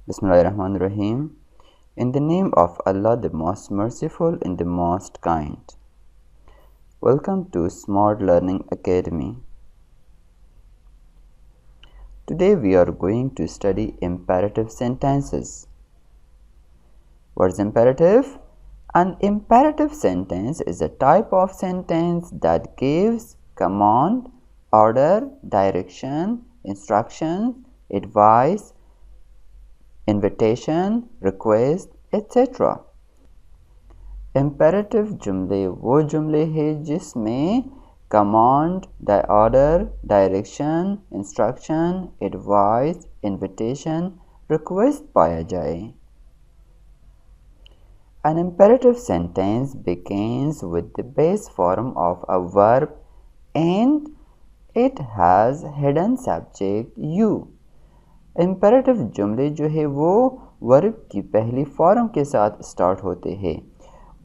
Bismillahirrahmanirrahim. In the name of Allah, the most merciful and the most kind. Welcome to Smart Learning Academy. Today we are going to study imperative sentences. What is imperative? An imperative sentence is a type of sentence that gives command, order, direction, instruction, advice, invitation, request, etc. imperative जुमले वो जुमले हैं जिसमें command, order, direction, instruction, advice, invitation, request पाया जाए. An imperative sentence begins with the base form of a verb and it has hidden subject you. imperative जुमले जो है वो वर्ब की पहली फॉर्म के साथ स्टार्ट होते हैं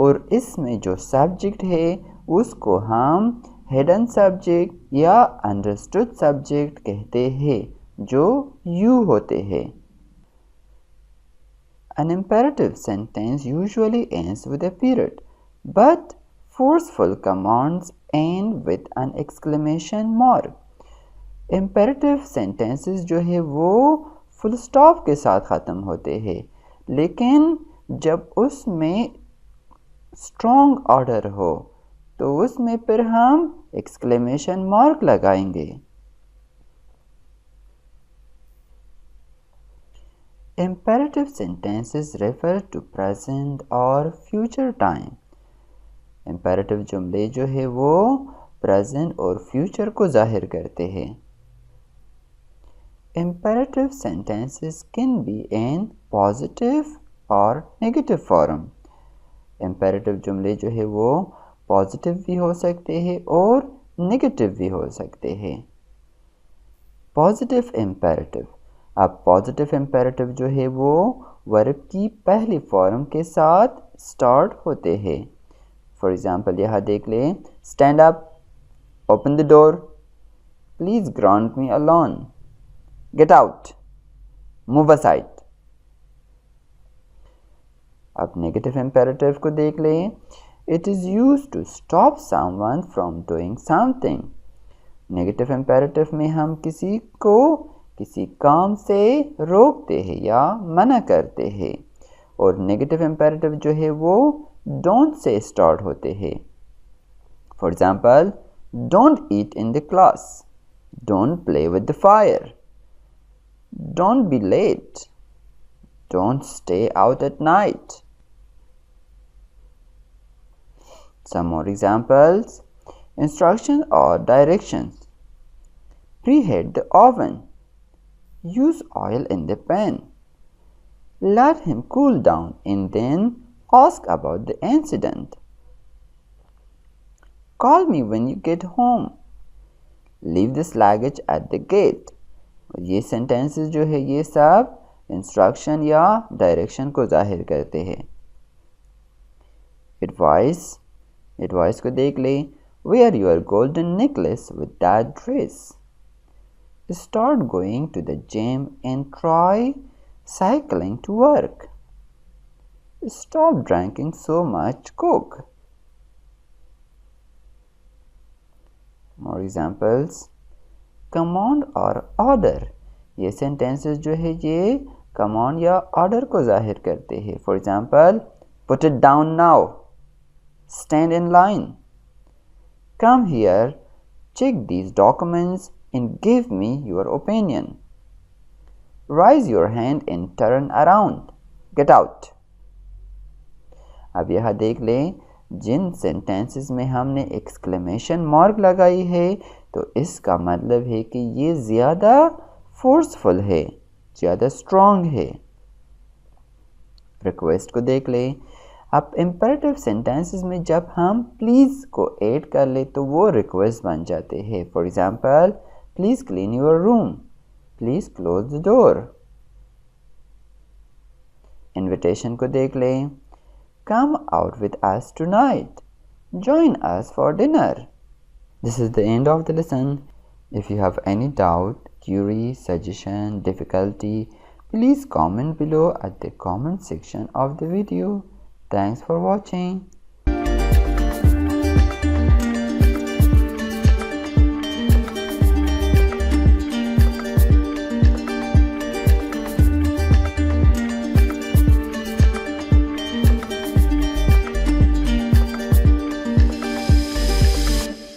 और इसमें जो सब्जेक्ट है उसको हम हिडन सब्जेक्ट या अंडरस्टूड सब्जेक्ट कहते हैं जो यू होते हैं. An imperative sentence usually ends with a period, but forceful commands end with an exclamation mark. imperative sentences जो है वो फुल स्टॉप के साथ ख़त्म होते हैं, लेकिन जब उसमें स्ट्रॉन्ग ऑर्डर हो तो उसमें फिर हम एक्सक्लेमेशन मार्क लगाएंगे. imperative sentences refer to present और future time. imperative जुमले जो है वो प्रेजेंट और फ्यूचर को जाहिर करते हैं. imperative sentences can be in positive और negative form. imperative जुमले जो है वो पॉजिटिव भी हो सकते हैं और नेगेटिव भी हो सकते हैं. Positive imperative. अब पॉजिटिव imperative जो है वो वर्ब की पहली फॉर्म के साथ स्टार्ट होते हैं. फॉर एग्जाम्पल यहाँ देख लें, stand up, open the door, please grant me a loan, get out, move aside. अब नेगेटिव imperative को देख लें, it is used to stop someone from doing something. Negative imperative में हम किसी को किसी काम से रोकते हैं या मना करते हैं और नेगेटिव imperative जो है वो डोंट से स्टार्ट होते हैं. For example, don't eat in the class, don't play with the fire, don't be late, don't stay out at night. Some more examples. Instruction or directions. Preheat the oven. Use oil in the pan. Let him cool down and then ask about the incident. Call me when you get home. Leave this luggage at the gate. ये sentences जो है ये सब instruction या direction को जाहिर करते हैं. Advice को देख ले, wear your golden necklace with that dress. Start going to the gym and try cycling to work. Stop drinking so much Coke. More examples. Command और order. ये sentences जो है ये command या order को जाहिर करते हैं. For example, put it down now. Stand in line. Come here, check these documents and give me your opinion. Raise your hand and turn around. Get out. अब यह देख लें, जिन sentences में हमने exclamation mark लगाई है तो इसका मतलब है कि ये ज़्यादा forceful है, ज़्यादा strong है. request को देख लें. अब imperative sentences में जब हम please को ऐड कर ले तो वो request बन जाते हैं. For example, please clean your room. Please close the door. Invitation को देख लें. Come out with us tonight. Join us for dinner. This is the end of the lesson. If you have any doubt, query, suggestion, difficulty, Please comment below at the comment section of the video. Thanks for watching.